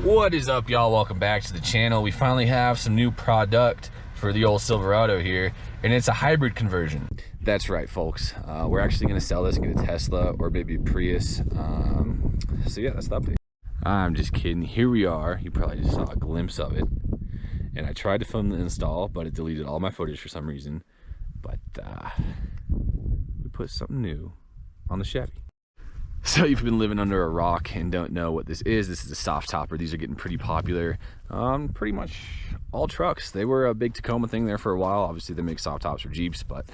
What is up, y'all? Welcome back to the channel. We finally have some new product for the old Silverado here, and it's a hybrid conversion. That's right, folks. We're actually going to sell this and get a Tesla or maybe a Prius. So yeah, that's the update. I'm just kidding. Here we are. You probably just saw a glimpse of it. And I tried to film the install, but it deleted all my footage for some reason. But we put something new on the Chevy. So you've been living under a rock and don't know what this is a Softopper. These are getting pretty popular on pretty much all trucks. They were a big Tacoma thing there for a while. Obviously they make soft tops for Jeeps, but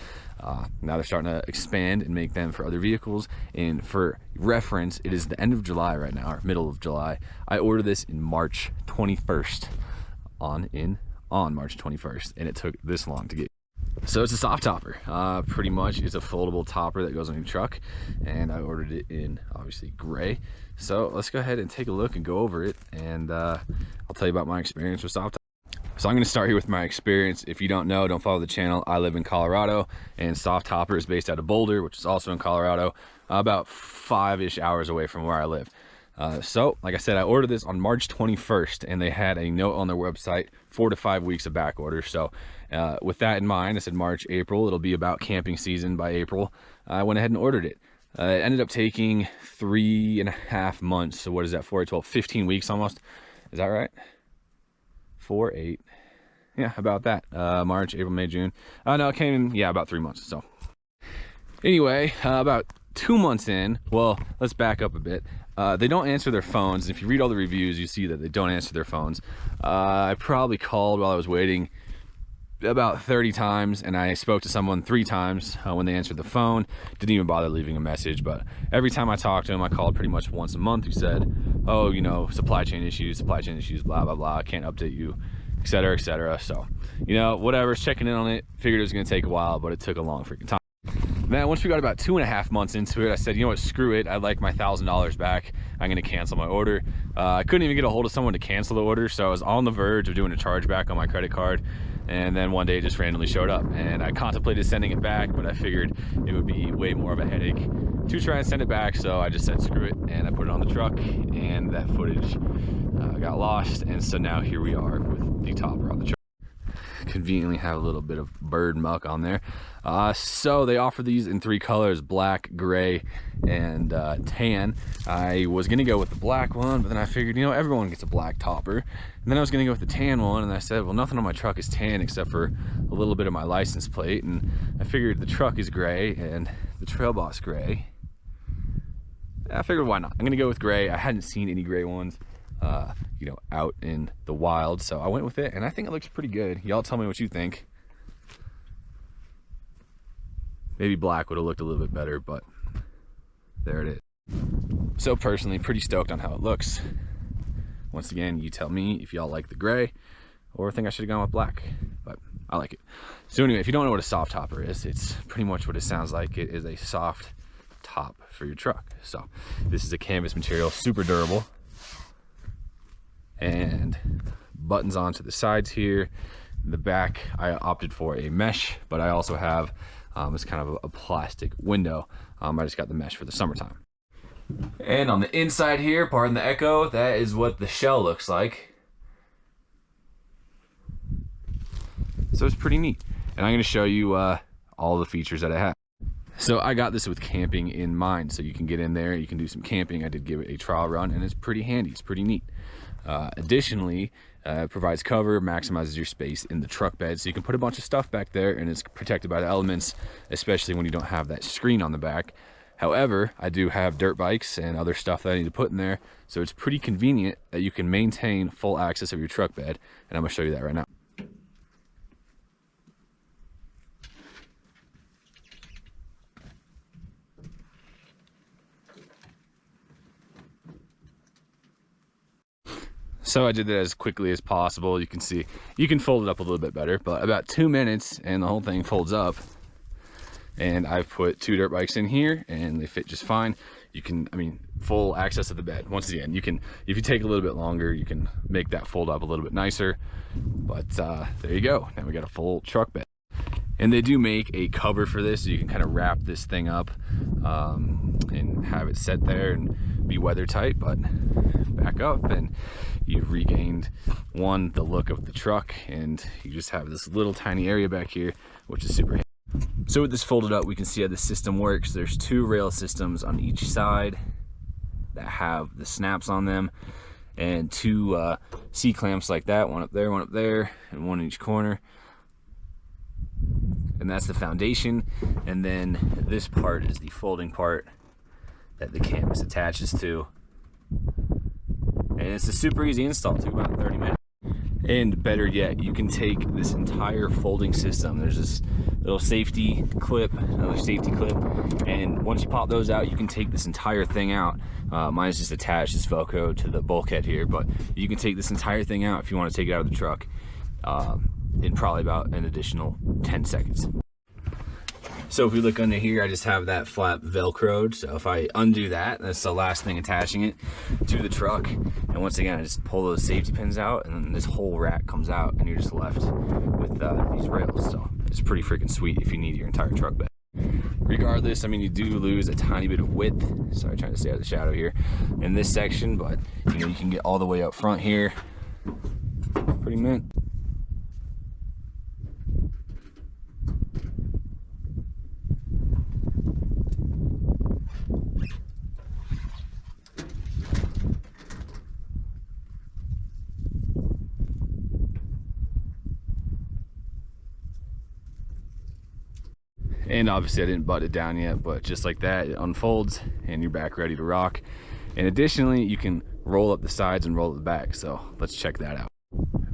now they're starting to expand and make them for other vehicles. And for reference, it is the end of July right now, or middle of July. I ordered this in March 21st, on March 21st, and it took this long to get. So it's a Softopper. Pretty much it's a foldable topper that goes on your truck, and I ordered it in obviously gray. So let's go ahead and take a look and go over it, and I'll tell you about my experience with Softopper. So I'm going to start here with my experience. If you don't know, don't follow the channel. I live in Colorado, and Softopper is based out of Boulder, which is also in Colorado, about 5-ish hours away from where I live. So like I said, I ordered this on March 21st, and they had a note on their website, 4 to 5 weeks of back order. So with that in mind, I said March, April, it'll be about camping season by April. I went ahead and ordered it. It ended up taking 3.5 months. So what is that, 4, 12, 15 weeks almost? Is that right? 4, 8, yeah, about that. March, April, May, June. No, it came in, yeah, about 3 months. So anyway, about 2 months in, well, let's back up a bit. They don't answer their phones. If you read all the reviews, you see that they don't answer their phones. I probably called while I was waiting about 30 times, and I spoke to someone 3 times when they answered the phone. Didn't even bother leaving a message, but every time I talked to him, I called pretty much once a month. He said, oh, you know, supply chain issues, blah, blah, blah. I can't update you, etc., etc. So, you know, whatever, checking in on it. Figured it was going to take a while, but it took a long freaking time. Man, once we got about 2.5 months into it, I said, you know what, screw it. I'd like my $1,000 back. I'm going to cancel my order. I couldn't even get a hold of someone to cancel the order, so I was on the verge of doing a chargeback on my credit card. And then one day it just randomly showed up, and I contemplated sending it back, but I figured it would be way more of a headache to try and send it back. So I just said, screw it, and I put it on the truck, and that footage got lost. And so now here we are with the topper on the truck. Conveniently have a little bit of bird muck on there. So they offer these in 3 colors, black, gray, and tan. I was gonna go with the black one, but then I figured, you know, everyone gets a black topper. And then I was gonna go with the tan one, and I said, well, nothing on my truck is tan except for a little bit of my license plate. And I figured the truck is gray and the Trail Boss gray. I figured, why not? I'm gonna go with gray. I hadn't seen any gray ones you know, out in the wild, so I went with it, and I think it looks pretty good. Y'all tell me what you think. Maybe black would have looked a little bit better, but there it is. So personally, pretty stoked on how it looks. Once again, you tell me if y'all like the gray or think I should have gone with black, but I like it. So anyway, if you don't know what a Softopper is, it's pretty much what it sounds like. It is a soft top for your truck. So this is a canvas material, super durable, and buttons onto the sides here. In the back, I opted for a mesh, but I also have this kind of a plastic window. I just got the mesh for the summertime. And on the inside here, pardon the echo, that is what the shell looks like. So it's pretty neat. And I'm gonna show you all the features that I have. So I got this with camping in mind. So you can get in there, you can do some camping. I did give it a trial run, and it's pretty handy, it's pretty neat. Additionally, it provides cover, maximizes your space in the truck bed, so you can put a bunch of stuff back there, and it's protected by the elements, especially when you don't have that screen on the back. However, I do have dirt bikes and other stuff that I need to put in there, so it's pretty convenient that you can maintain full access of your truck bed, and I'm going to show you that right now. So I did that as quickly as possible. You can see, you can fold it up a little bit better, but about 2 minutes and the whole thing folds up. And I've put 2 dirt bikes in here and they fit just fine. You can, I mean, full access to the bed. Once again, you can, if you take a little bit longer, you can make that fold up a little bit nicer. But there you go. Now we got a full truck bed. And they do make a cover for this, so you can kind of wrap this thing up and have it set there and be weather tight, but back up and you've regained the look of the truck, and you just have this little tiny area back here, which is super handy. So with this folded up, we can see how the system works. There's 2 rail systems on each side that have the snaps on them, and 2 C-clamps like that, one up there, and one in each corner. And that's the foundation. And then this part is the folding part that the canvas attaches to. And it's a super easy install, too, about 30 minutes. And better yet, you can take this entire folding system. There's this little safety clip, another safety clip, and once you pop those out, you can take this entire thing out. Mine's just attached, it's Velcro to the bulkhead here, but you can take this entire thing out if you want to take it out of the truck in probably about an additional 10 seconds. So if we look under here, I just have that flap Velcroed. So if I undo that, that's the last thing attaching it to the truck. And once again, I just pull those safety pins out, and then this whole rack comes out, and you're just left with these rails. So it's pretty freaking sweet if you need your entire truck bed. Regardless, I mean, you do lose a tiny bit of width. Sorry, trying to stay out of the shadow here in this section, but you know, you can get all the way up front here. Pretty mint. And obviously I didn't butt it down yet, but just like that, it unfolds and you're back ready to rock. And additionally, you can roll up the sides and roll up the back. So let's check that out.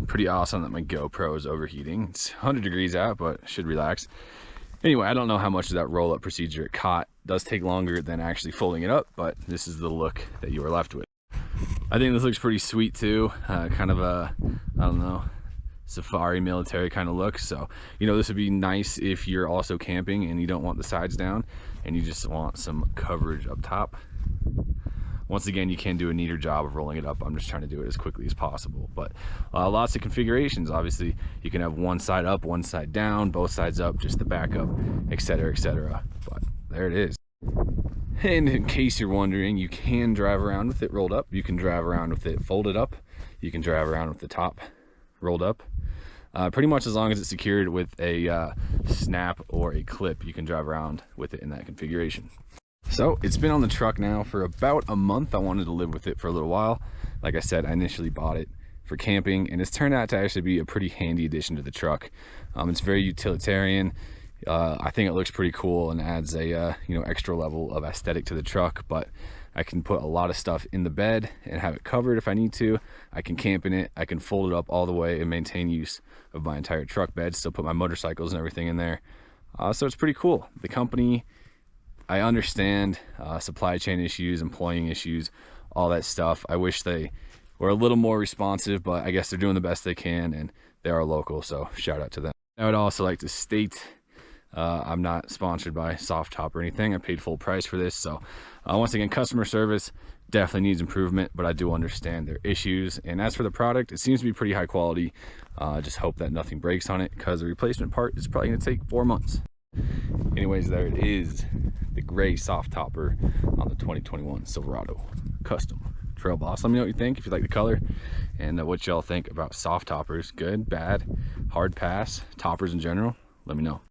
Pretty awesome that my GoPro is overheating. It's 100 degrees out, but should relax. Anyway, I don't know how much of that roll up procedure it caught. It does take longer than actually folding it up, but this is the look that you are left with. I think this looks pretty sweet too. Kind of a, I don't know, safari military kind of look. So you know, this would be nice if you're also camping and you don't want the sides down and you just want some coverage up top. Once again, you can do a neater job of rolling it up. I'm just trying to do it as quickly as possible, but lots of configurations. Obviously you can have one side up, one side down, both sides up, just the back up, etc., etc. But there it is. And in case you're wondering, you can drive around with it rolled up, you can drive around with it folded up, you can drive around with the top rolled up. Pretty much as long as it's secured with a snap or a clip, you can drive around with it in that configuration. So it's been on the truck now for about a month. I wanted to live with it for a little while. Like I said, I initially bought it for camping, and it's turned out to actually be a pretty handy addition to the truck. It's very utilitarian. I think it looks pretty cool and adds a you know, extra level of aesthetic to the truck, but I can put a lot of stuff in the bed and have it covered if I need to. I can camp in it, I can fold it up all the way and maintain use of my entire truck bed, still put my motorcycles and everything in there. So it's pretty cool. The company, I understand supply chain issues, employing issues, all that stuff. I wish they were a little more responsive, but I guess they're doing the best they can, and they are local, so shout out to them. I would also like to state I'm not sponsored by Softopper or anything. I paid full price for this. So once again, customer service definitely needs improvement, but I do understand their issues. And as for the product, it seems to be pretty high quality. Just hope that nothing breaks on it, because the replacement part is probably going to take 4 months. Anyways, there it is, the Gray Softopper on the 2021 Silverado Custom Trail Boss. Let me know what you think, if you like the color, and what y'all think about soft toppers. Good, bad, hard pass, toppers in general. Let me know.